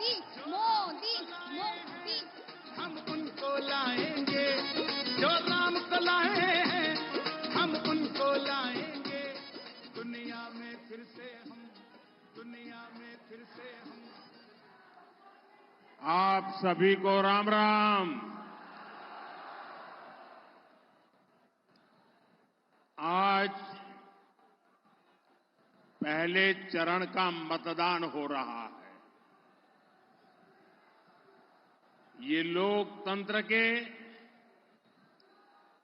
मोदी मोदी मोदी। हम उनको लाएंगे जो राम को लाए हैं, हम उनको लाएंगे दुनिया में फिर से हम, दुनिया में फिर से हम। आप सभी को राम राम। आज पहले चरण का मतदान हो रहा है। ये लोकतंत्र के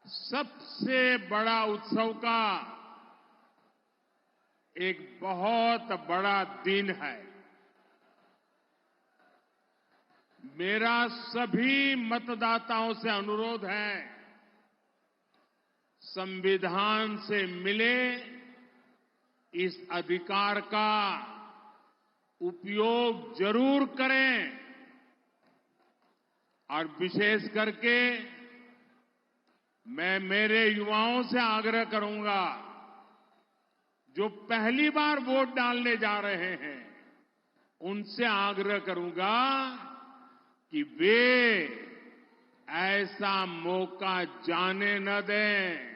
सबसे बड़ा उत्सव का एक बहुत बड़ा दिन है। मेरा सभी मतदाताओं से अनुरोध है, संविधान से मिले इस अधिकार का उपयोग जरूर करें और विशेष करके मैं मेरे युवाओं से आग्रह करूंगा, जो पहली बार वोट डालने जा रहे हैं, उनसे आग्रह करूंगा कि वे ऐसा मौका जाने न दें,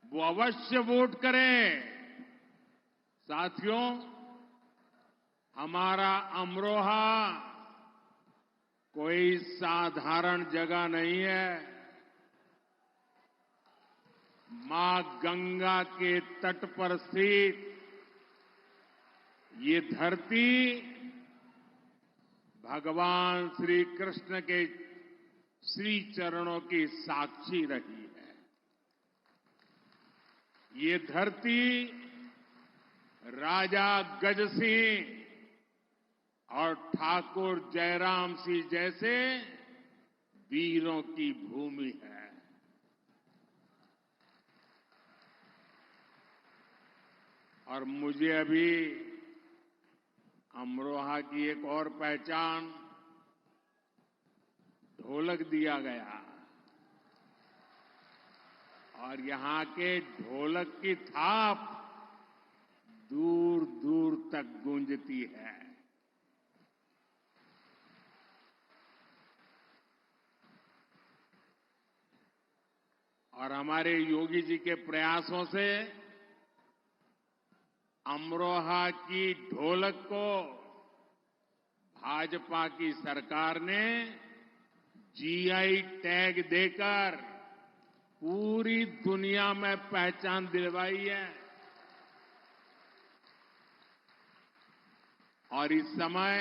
वो अवश्य वोट करें। साथियों, हमारा अमरोहा कोई साधारण जगह नहीं है। मां गंगा के तट पर स्थित ये धरती भगवान श्री कृष्ण के श्री चरणों की साक्षी रही है। ये धरती राजा गज सिंह और ठाकुर जयराम सिंह जैसे वीरों की भूमि है। और मुझे अभी अमरोहा की एक और पहचान ढोलक दिया गया, और यहां के ढोलक की थाप दूर दूर तक गूंजती है। और हमारे योगी जी के प्रयासों से अमरोहा की ढोलक को भाजपा की सरकार ने जीआई टैग देकर पूरी दुनिया में पहचान दिलवाई है। और इस समय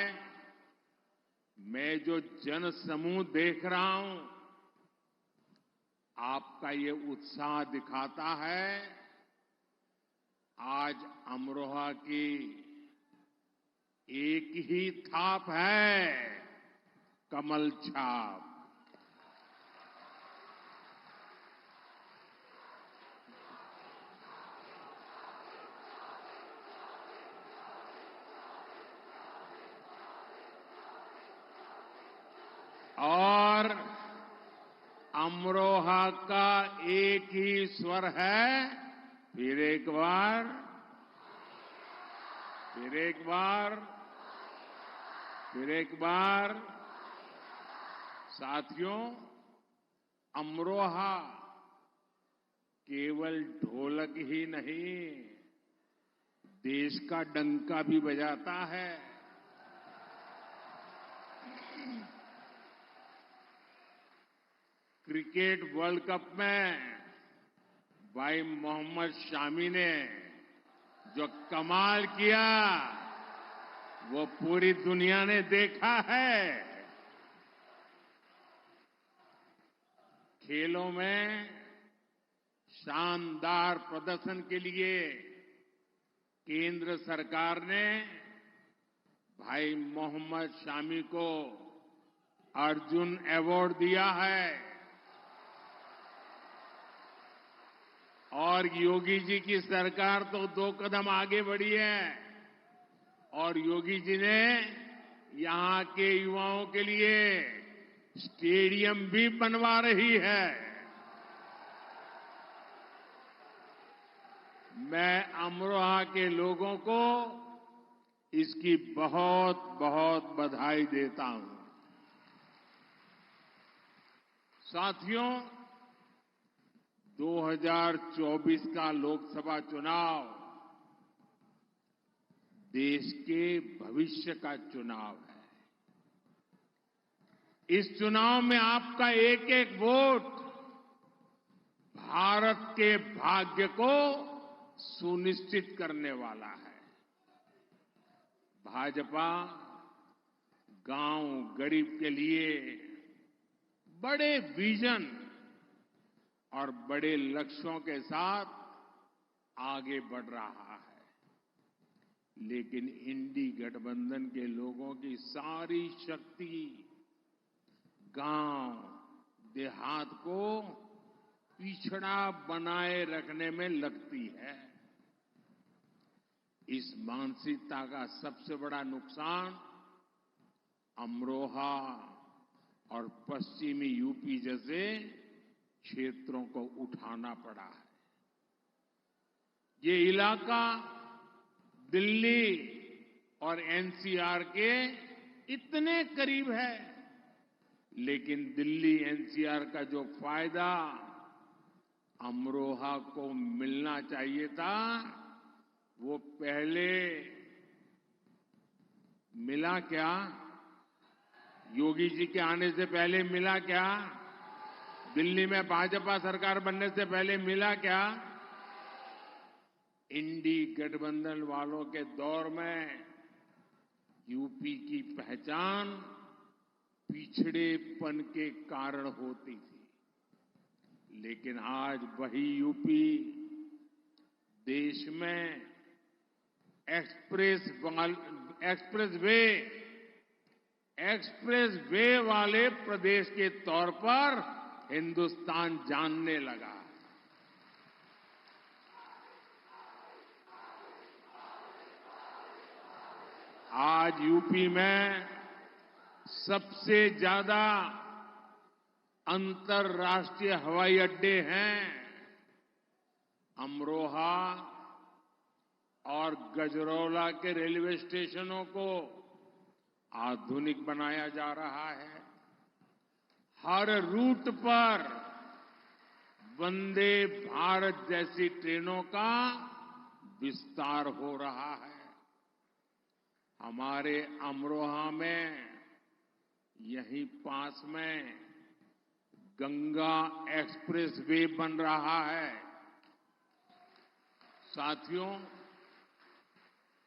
मैं जो जन समूह देख रहा हूं, आपका ये उत्साह दिखाता है आज अमरोहा की एक ही थाप है, कमल छाप। और अमरोहा का एक ही स्वर है, फिर एक बार, फिर एक बार, फिर एक बार। साथियों, अमरोहा केवल ढोलक ही नहीं, देश का डंका भी बजाता है। क्रिकेट वर्ल्ड कप में भाई मोहम्मद शामी ने जो कमाल किया, वो पूरी दुनिया ने देखा है। खेलों में शानदार प्रदर्शन के लिए केंद्र सरकार ने भाई मोहम्मद शामी को अर्जुन अवार्ड दिया है। और योगी जी की सरकार तो 2 कदम आगे बढ़ी है, और योगी जी ने यहां के युवाओं के लिए स्टेडियम भी बनवा रही है। मैं अमरोहा के लोगों को इसकी बहुत बहुत बधाई देता हूं। साथियों, 2024 का लोकसभा चुनाव देश के भविष्य का चुनाव है। इस चुनाव में आपका एक एक वोट भारत के भाग्य को सुनिश्चित करने वाला है। भाजपा गांव गरीब के लिए बड़े विजन और बड़े लक्ष्यों के साथ आगे बढ़ रहा है, लेकिन इंडी गठबंधन के लोगों की सारी शक्ति गांव देहात को पिछड़ा बनाए रखने में लगती है। इस मानसिकता का सबसे बड़ा नुकसान अमरोहा और पश्चिमी यूपी जैसे क्षेत्रों को उठाना पड़ा है। ये इलाका दिल्ली और एनसीआर के इतने करीब है, लेकिन दिल्ली एनसीआर का जो फायदा अमरोहा को मिलना चाहिए था, वो पहले मिला क्या? योगी जी के आने से पहले मिला क्या? दिल्ली में भाजपा सरकार बनने से पहले मिला क्या? इंडी गठबंधन वालों के दौर में यूपी की पहचान पिछड़ेपन के कारण होती थी, लेकिन आज वही यूपी देश में एक्सप्रेस वे वाले प्रदेश के तौर पर हिंदुस्तान जानने लगा। आज यूपी में सबसे ज्यादा अंतर्राष्ट्रीय हवाई अड्डे हैं। अमरोहा और गजरौला के रेलवे स्टेशनों को आधुनिक बनाया जा रहा है। हर रूट पर वंदे भारत जैसी ट्रेनों का विस्तार हो रहा है। हमारे अमरोहा में यहीं पास में गंगा एक्सप्रेस वे बन रहा है। साथियों,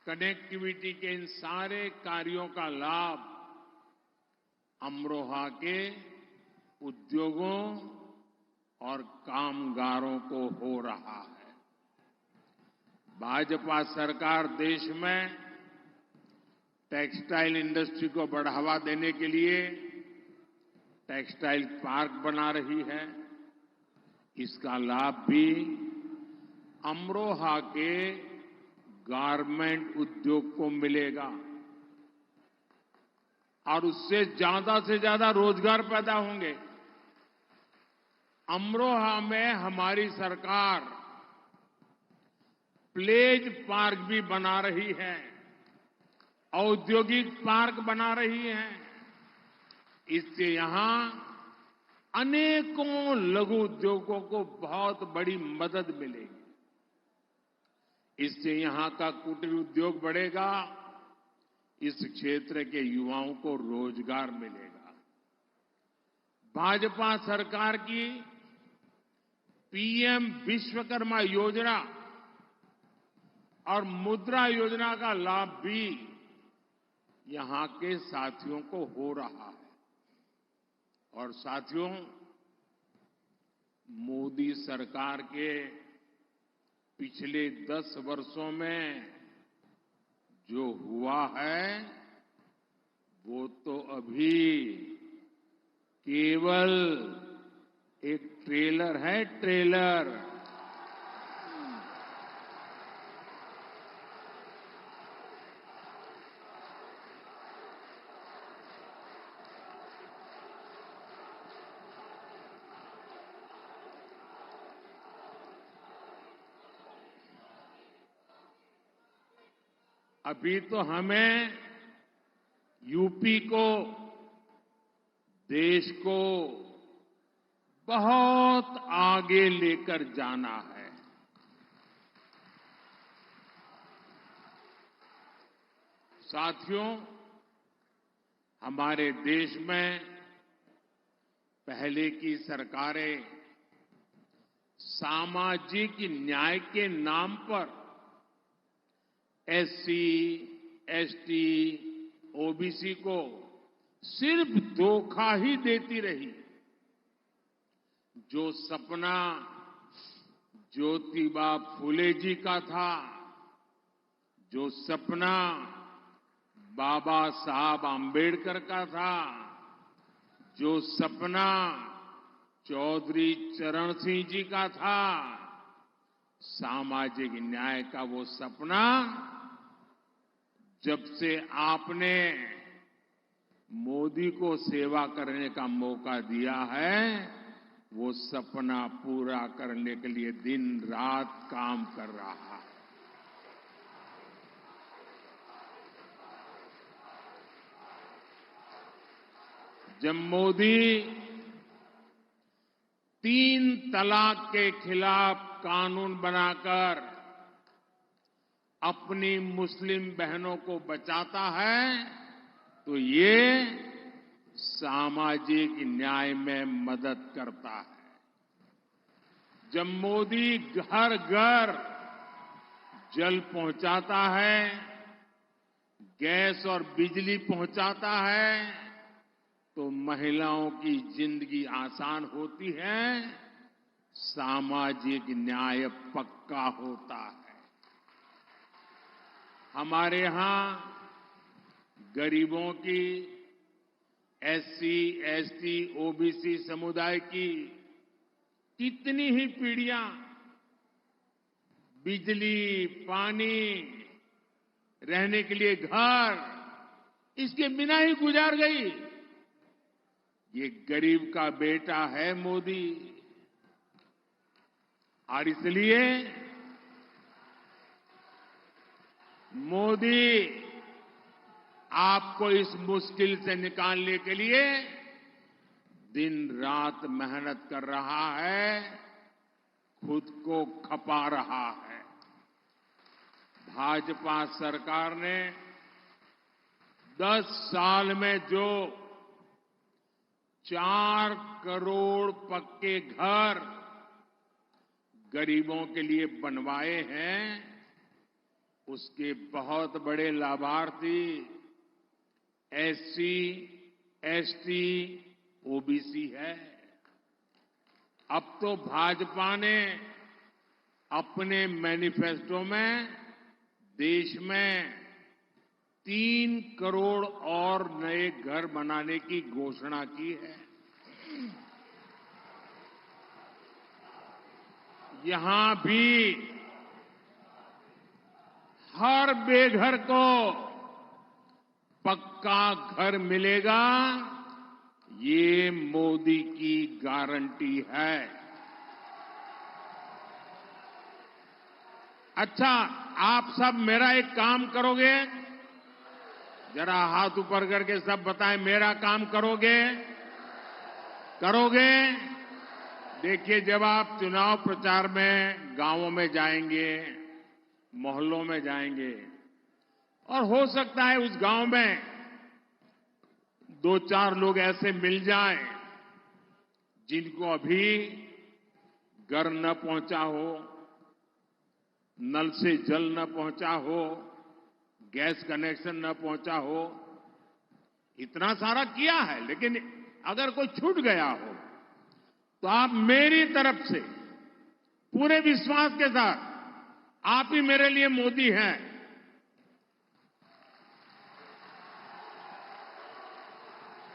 कनेक्टिविटी के इन सारे कार्यों का लाभ अमरोहा के उद्योगों और कामगारों को हो रहा है। भाजपा सरकार देश में टेक्सटाइल इंडस्ट्री को बढ़ावा देने के लिए टेक्सटाइल पार्क बना रही है। इसका लाभ भी अमरोहा के गारमेंट उद्योग को मिलेगा और उससे से ज्यादा रोजगार पैदा होंगे। अमरोहा में हमारी सरकार प्लेज पार्क भी बना रही है, औद्योगिक पार्क बना रही है। इससे यहां अनेकों लघु उद्योगों को बहुत बड़ी मदद मिलेगी। इससे यहां का कुटीर उद्योग बढ़ेगा, इस क्षेत्र के युवाओं को रोजगार मिलेगा। भाजपा सरकार की पीएम विश्वकर्मा योजना और मुद्रा योजना का लाभ भी यहां के साथियों को हो रहा है। और साथियों, मोदी सरकार के पिछले 10 वर्षों में जो हुआ है, वो तो अभी केवल एक ट्रेलर है, ट्रेलर। अभी तो हमें यूपी को, देश को बहुत आगे लेकर जाना है। साथियों, हमारे देश में पहले की सरकारें सामाजिक न्याय के नाम पर एससी, एसटी, ओबीसी को सिर्फ धोखा ही देती रही। जो सपना ज्योतिबा फुले जी का था, जो सपना बाबा साहब आंबेडकर का था, जो सपना चौधरी चरण सिंह जी का था, सामाजिक न्याय का वो सपना जब से आपने मोदी को सेवा करने का मौका दिया है, वो सपना पूरा करने के लिए दिन रात काम कर रहा है। जब मोदी 3 तलाक के खिलाफ कानून बनाकर अपनी मुस्लिम बहनों को बचाता है, तो ये सामाजिक न्याय में मदद करता है। जब मोदी घर घर जल पहुंचाता है, गैस और बिजली पहुंचाता है, तो महिलाओं की जिंदगी आसान होती है, सामाजिक न्याय पक्का होता है। हमारे यहां गरीबों की, एससी, एसटी, ओबीसी समुदाय की कितनी ही पीढ़ियां बिजली, पानी, रहने के लिए घर, इसके बिना ही गुजार गई। ये गरीब का बेटा है मोदी, और इसलिए मोदी आपको इस मुश्किल से निकालने के लिए दिन रात मेहनत कर रहा है, खुद को खपा रहा है। भाजपा सरकार ने 10 साल में जो 4 करोड़ पक्के घर गरीबों के लिए बनवाए हैं, उसके बहुत बड़े लाभार्थी एससी, एसटी, ओबीसी है। अब तो भाजपा ने अपने मैनिफेस्टो में देश में 3 करोड़ और नए घर बनाने की घोषणा की है। यहां भी हर बेघर को पक्का घर मिलेगा, ये मोदी की गारंटी है। अच्छा, आप सब मेरा एक काम करोगे? जरा हाथ ऊपर करके सब बताएं, मेरा काम करोगे? करोगे? देखिए, जब आप चुनाव प्रचार में गांवों में जाएंगे, मोहल्लों में जाएंगे, और हो सकता है उस गांव में 2-4 लोग ऐसे मिल जाएं जिनको अभी घर न पहुंचा हो, नल से जल न पहुंचा हो, गैस कनेक्शन न पहुंचा हो। इतना सारा किया है, लेकिन अगर कोई छूट गया हो तो आप मेरी तरफ से पूरे विश्वास के साथ, आप ही मेरे लिए मोदी हैं,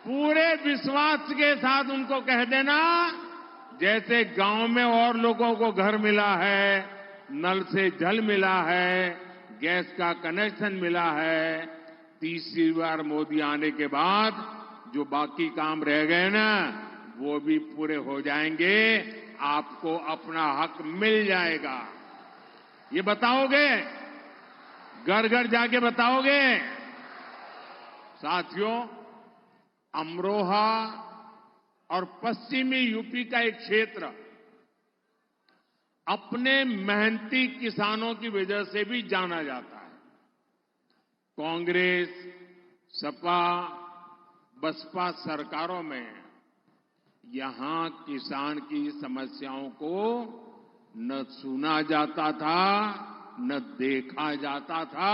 पूरे विश्वास के साथ उनको कह देना, जैसे गांव में और लोगों को घर मिला है, नल से जल मिला है, गैस का कनेक्शन मिला है, तीसरी बार मोदी आने के बाद जो बाकी काम रह गए ना, वो भी पूरे हो जाएंगे, आपको अपना हक मिल जाएगा। ये बताओगे? घर घर जाके बताओगे? साथियों, अमरोहा और पश्चिमी यूपी का एक क्षेत्र अपने मेहनती किसानों की वजह से भी जाना जाता है। कांग्रेस, सपा, बसपा सरकारों में यहां किसान की समस्याओं को न सुना जाता था, न देखा जाता था,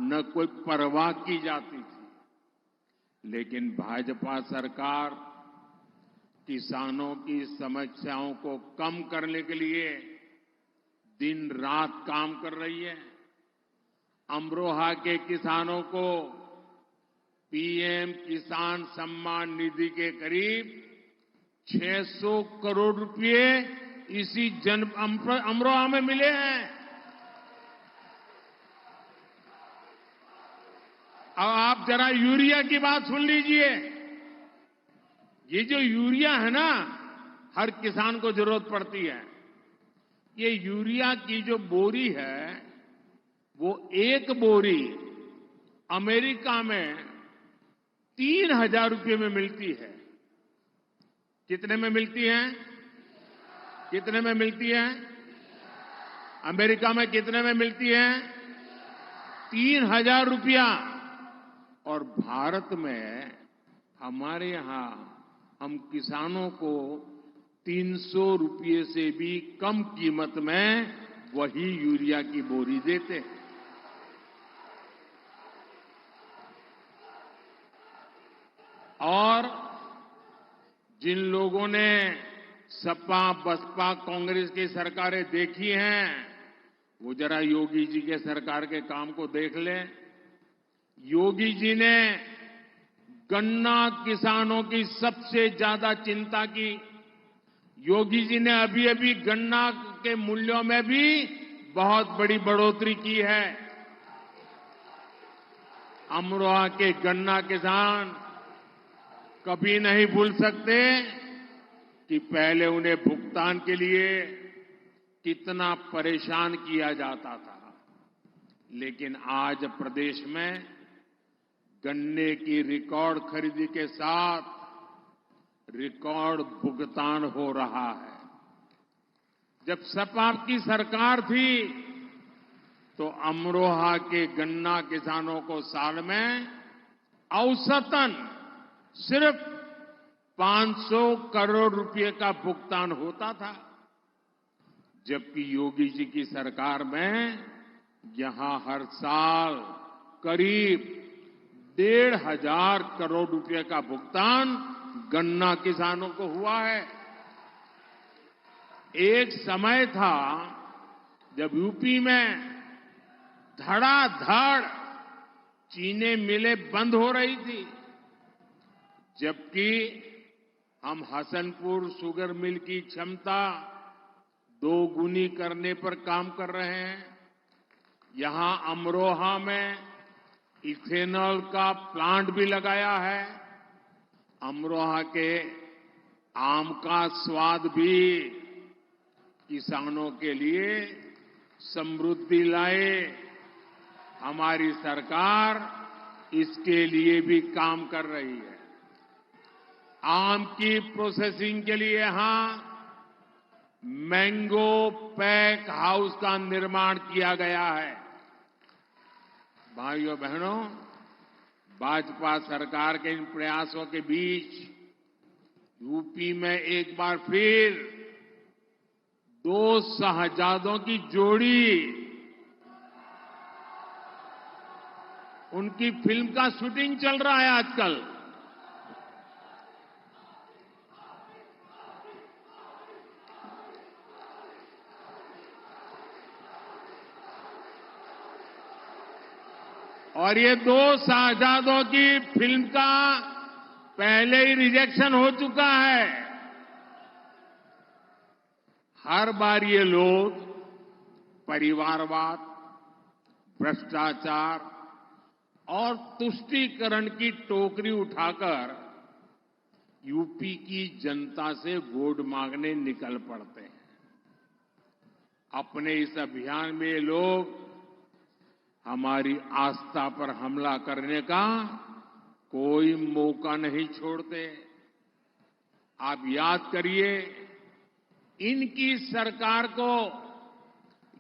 न कोई परवाह की जाती थी। लेकिन भाजपा सरकार किसानों की समस्याओं को कम करने के लिए दिन रात काम कर रही है। अमरोहा के किसानों को पीएम किसान सम्मान निधि के करीब 600 करोड़ रुपए इसी अमरोहा में मिले हैं। अब आप जरा यूरिया की बात सुन लीजिए। ये जो यूरिया है ना, हर किसान को जरूरत पड़ती है। ये यूरिया की जो बोरी है, वो एक बोरी अमेरिका में 3,000 रुपये में मिलती है। कितने में मिलती है? कितने में मिलती है? अमेरिका में कितने में मिलती है? 3,000 रुपया। और भारत में हमारे यहां हम किसानों को 300 रुपये से भी कम कीमत में वही यूरिया की बोरी देते हैं। और जिन लोगों ने सपा, बसपा, कांग्रेस की सरकारें देखी हैं, वो जरा योगी जी के सरकार के काम को देख लें। योगी जी ने गन्ना किसानों की सबसे ज्यादा चिंता की। योगी जी ने अभी अभी गन्ना के मूल्यों में भी बहुत बड़ी बढ़ोतरी की है। अमरोहा के गन्ना किसान कभी नहीं भूल सकते कि पहले उन्हें भुगतान के लिए कितना परेशान किया जाता था। लेकिन आज प्रदेश में गन्ने की रिकॉर्ड खरीदी के साथ रिकॉर्ड भुगतान हो रहा है। जब सपा की सरकार थी तो अमरोहा के गन्ना किसानों को साल में औसतन सिर्फ 500 करोड़ रुपए का भुगतान होता था। जबकि योगी जी की सरकार में यहां हर साल करीब 1,500 करोड़ रुपए का भुगतान गन्ना किसानों को हुआ है। एक समय था जब यूपी में धड़ाधड़ चीनी मिलें बंद हो रही थी, जबकि हम हसनपुर शुगर मिल की क्षमता 2 गुनी करने पर काम कर रहे हैं। यहां अमरोहा में इथेनॉल का प्लांट भी लगाया है। अमरोहा के आम का स्वाद भी किसानों के लिए समृद्धि लाए। हमारी सरकार इसके लिए भी काम कर रही है। आम की प्रोसेसिंग के लिए यहां मैंगो पैक हाउस का निर्माण किया गया है। भाइयों बहनों, भाजपा सरकार के इन प्रयासों के बीच यूपी में एक बार फिर 2 शहजादों की जोड़ी, उनकी फिल्म का शूटिंग चल रहा है आजकल। और ये 2 शहजादों की फिल्म का पहले ही रिजेक्शन हो चुका है। हर बार ये लोग परिवारवाद, भ्रष्टाचार और तुष्टीकरण की टोकरी उठाकर यूपी की जनता से वोट मांगने निकल पड़ते हैं। अपने इस अभियान में ये लोग हमारी आस्था पर हमला करने का कोई मौका नहीं छोड़ते। आप याद करिए, इनकी सरकार को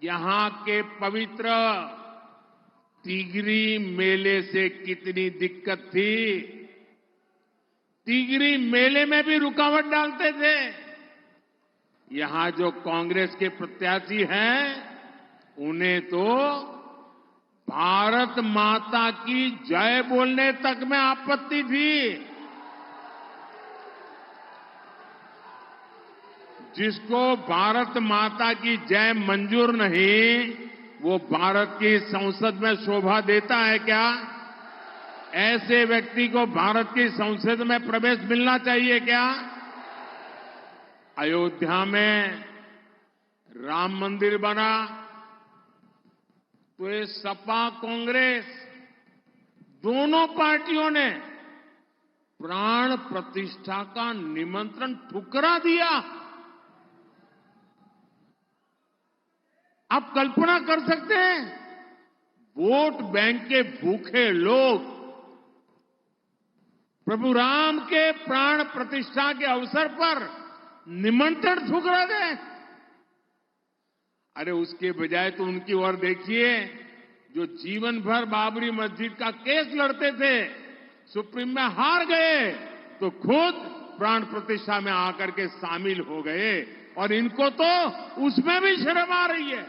यहां के पवित्र तिगरी मेले से कितनी दिक्कत थी। तिगरी मेले में भी रुकावट डालते थे। यहां जो कांग्रेस के प्रत्याशी हैं, उन्हें तो भारत माता की जय बोलने तक में आपत्ति थी। जिसको भारत माता की जय मंजूर नहीं, वो भारत की संसद में शोभा देता है क्या? ऐसे व्यक्ति को भारत की संसद में प्रवेश मिलना चाहिए क्या? अयोध्या में राम मंदिर बना तो ये सपा कांग्रेस दोनों पार्टियों ने प्राण प्रतिष्ठा का निमंत्रण ठुकरा दिया। आप कल्पना कर सकते हैं, वोट बैंक के भूखे लोग प्रभु राम के प्राण प्रतिष्ठा के अवसर पर निमंत्रण ठुकरा गए। अरे उसके बजाय तो उनकी ओर देखिए, जो जीवन भर बाबरी मस्जिद का केस लड़ते थे, सुप्रीम में हार गए तो खुद प्राण प्रतिष्ठा में आकर के शामिल हो गए, और इनको तो उसमें भी शर्म आ रही है।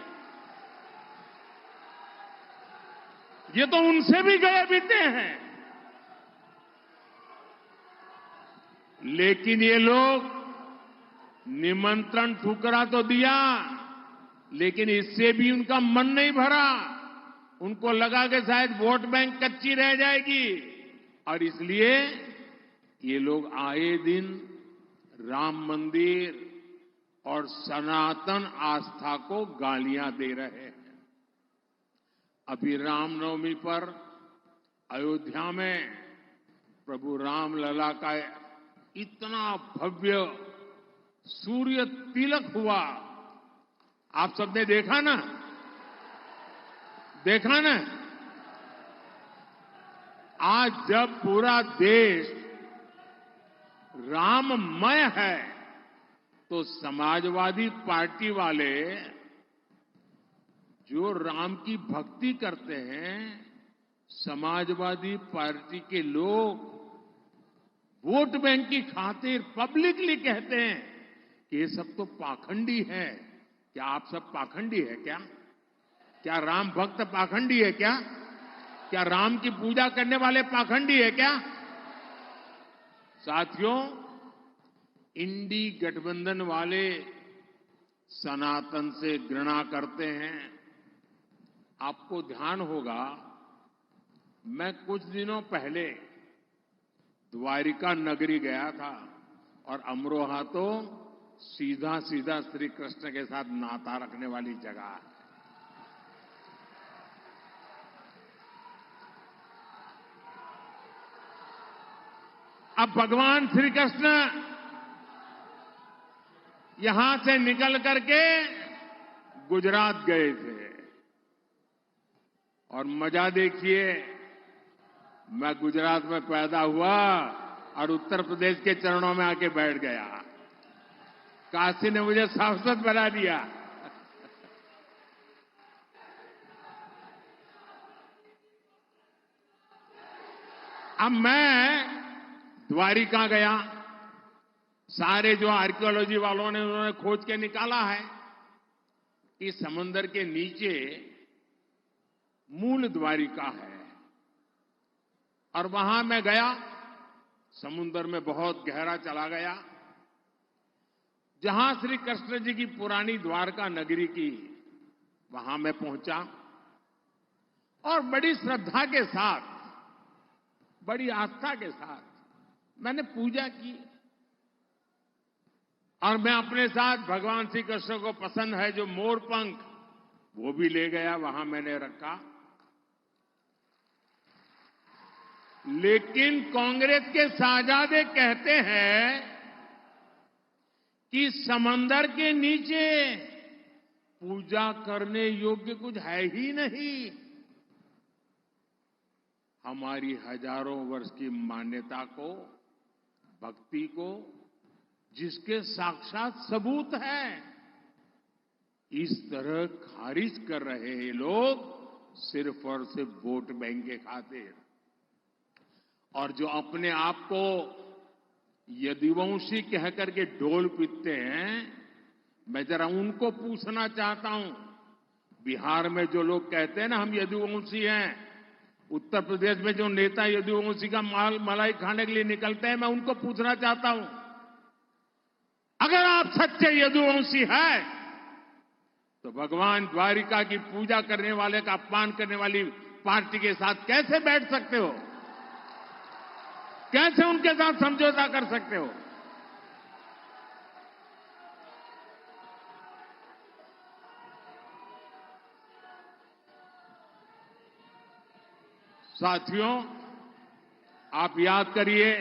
ये तो उनसे भी गए बीते हैं। लेकिन ये लोग निमंत्रण ठुकरा तो दिया, लेकिन इससे भी उनका मन नहीं भरा। उनको लगा कि शायद वोट बैंक कच्ची रह जाएगी, और इसलिए ये लोग आए दिन राम मंदिर और सनातन आस्था को गालियां दे रहे हैं। अभी रामनवमी पर अयोध्या में प्रभु राम लला का इतना भव्य सूर्य तिलक हुआ, आप सबने देखा ना? देखा ना? आज जब पूरा देश राममय है, तो समाजवादी पार्टी वाले जो राम की भक्ति करते हैं, समाजवादी पार्टी के लोग वोट बैंक की खातिर पब्लिकली कहते हैं कि ये सब तो पाखंडी है। क्या आप सब पाखंडी है क्या? क्या राम भक्त पाखंडी है क्या? क्या राम की पूजा करने वाले पाखंडी है क्या? साथियों, इंडी गठबंधन वाले सनातन से घृणा करते हैं। आपको ध्यान होगा, मैं कुछ दिनों पहले द्वारिका नगरी गया था, और अमरोहा तो सीधा सीधा श्री कृष्ण के साथ नाता रखने वाली जगह है। अब भगवान श्री कृष्ण यहां से निकल करके गुजरात गए थे, और मजा देखिए, मैं गुजरात में पैदा हुआ और उत्तर प्रदेश के चरणों में आके बैठ गया। काशी ने मुझे सांसद बना दिया। अब मैं द्वारिका गया। सारे जो आर्कियोलॉजी वालों ने, उन्होंने खोज के निकाला है कि समुद्र के नीचे मूल द्वारिका है, और वहां मैं गया, समुद्र में बहुत गहरा चला गया, जहां श्री कृष्ण जी की पुरानी द्वारका नगरी की, वहां मैं पहुंचा, और बड़ी श्रद्धा के साथ, बड़ी आस्था के साथ मैंने पूजा की। और मैं अपने साथ, भगवान श्री कृष्ण को पसंद है जो मोर पंख, वो भी ले गया, वहां मैंने रखा। लेकिन कांग्रेस के साहजादे कहते हैं कि समंदर के नीचे पूजा करने योग्य कुछ है ही नहीं। हमारी हजारों वर्ष की मान्यता को, भक्ति को, जिसके साक्षात सबूत हैं, इस तरह खारिज कर रहे हैं लोग सिर्फ और सिर्फ वोट बैंक के खातिर। और जो अपने आप को यदुवंशी कह करके ढोल पीटते हैं, मैं जरा उनको पूछना चाहता हूं, बिहार में जो लोग कहते हैं ना हम यदुवंशी हैं, उत्तर प्रदेश में जो नेता यदुवंशी का मलाई खाने के लिए निकलते हैं, मैं उनको पूछना चाहता हूं, अगर आप सच्चे यदुवंशी हैं तो भगवान द्वारिका की पूजा करने वाले का अपमान करने वाली पार्टी के साथ कैसे बैठ सकते हो? कैसे उनके साथ समझौता कर सकते हो? साथियों, आप याद करिए,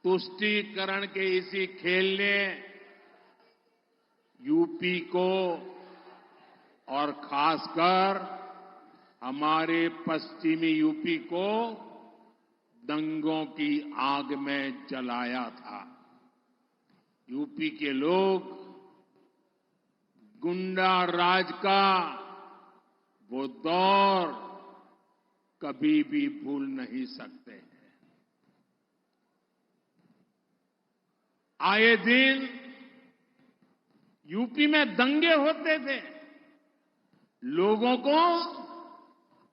तुष्टीकरण के इसी खेल ने यूपी को और खासकर हमारे पश्चिमी यूपी को दंगों की आग में जलाया था। यूपी के लोग गुंडा राज का वो दौर कभी भी भूल नहीं सकते हैं। आए दिन यूपी में दंगे होते थे, लोगों को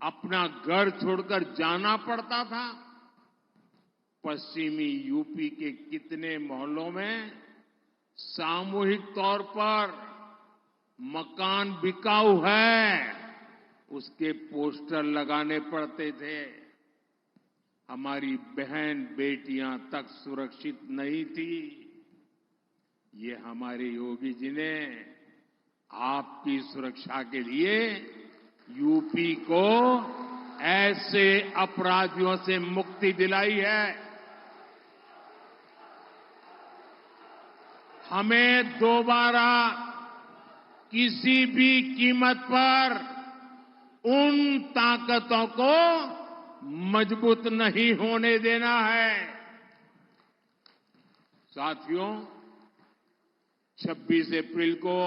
अपना घर छोड़कर जाना पड़ता था। पश्चिमी यूपी के कितने मोहल्लों में सामूहिक तौर पर मकान बिकाऊ है, उसके पोस्टर लगाने पड़ते थे। हमारी बहन बेटियां तक सुरक्षित नहीं थी। ये हमारे योगी जी ने आपकी सुरक्षा के लिए यूपी को ऐसे अपराधियों से मुक्ति दिलाई है। हमें दोबारा किसी भी कीमत पर उन ताकतों को मजबूत नहीं होने देना है। साथियों, 26 अप्रैल को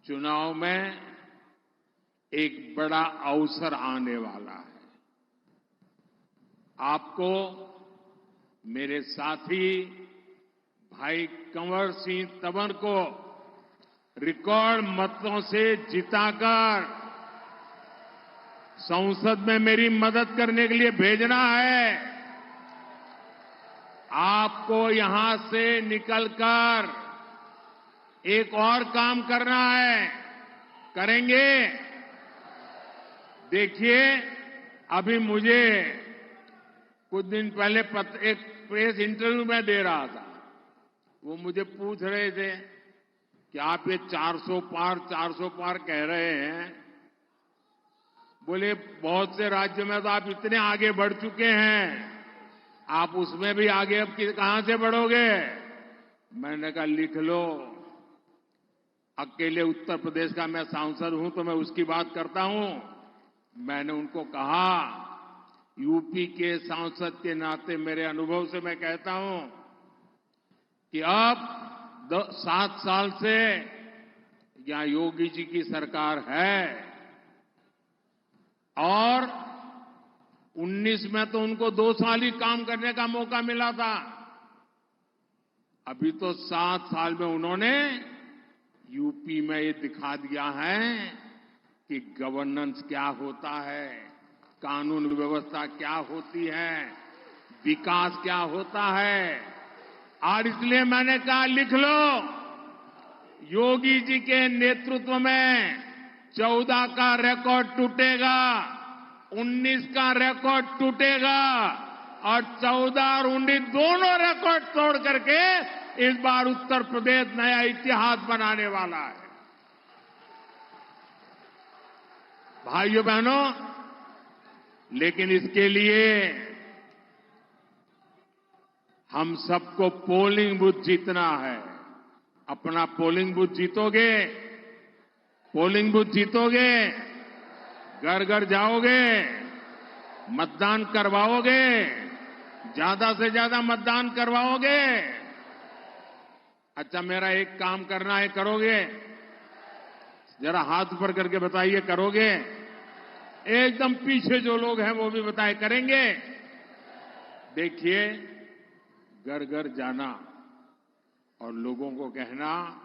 चुनाव में एक बड़ा अवसर आने वाला है। आपको मेरे साथी भाई कंवर सिंह तंवर को रिकॉर्ड मतों से जिताकर संसद में मेरी मदद करने के लिए भेजना है। आपको यहां से निकलकर एक और काम करना है, करेंगे? देखिए, अभी मुझे कुछ दिन पहले एक प्रेस इंटरव्यू में दे रहा था, वो मुझे पूछ रहे थे कि आप ये 400 पार कह रहे हैं, बोले बहुत से राज्यों में तो आप इतने आगे बढ़ चुके हैं, आप उसमें भी आगे अब कहां से बढ़ोगे? मैंने कहा लिख लो, अकेले उत्तर प्रदेश का मैं सांसद हूं तो मैं उसकी बात करता हूं। मैंने उनको कहा, यूपी के सांसद के नाते मेरे अनुभव से मैं कहता हूं कि अब 7 साल से यहां योगी जी की सरकार है और 19 में तो उनको 2 साल ही काम करने का मौका मिला था। अभी तो 7 साल में उन्होंने यूपी में ये दिखा दिया है कि गवर्नेंस क्या होता है, कानून व्यवस्था क्या होती है, विकास क्या होता है। और इसलिए मैंने कहा लिख लो, योगी जी के नेतृत्व में 14 का रिकॉर्ड टूटेगा, 19 का रिकॉर्ड टूटेगा और 14 और 19 दोनों रिकॉर्ड तोड़ करके इस बार उत्तर प्रदेश नया इतिहास बनाने वाला है। भाइयों बहनों, लेकिन इसके लिए हम सबको पोलिंग बूथ जीतना है। अपना पोलिंग बूथ जीतोगे, पोलिंग बूथ जीतोगे, घर घर जाओगे, मतदान करवाओगे? ज्यादा से ज्यादा मतदान करवाओगे? अच्छा, मेरा एक काम करना है, करोगे? जरा हाथ ऊपर करके बताइए, करोगे? एकदम पीछे जो लोग हैं वो भी बताए, करेंगे? देखिए, घर घर जाना और लोगों को कहना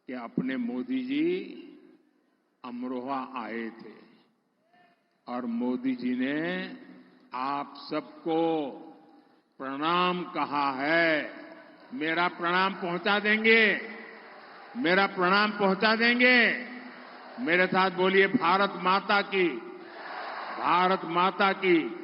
कि अपने मोदी जी अमरोहा आए थे और मोदी जी ने आप सबको प्रणाम कहा है। मेरा प्रणाम पहुंचा देंगे? मेरा प्रणाम पहुंचा देंगे? मेरे साथ बोलिए, भारत माता की, भारत माता की।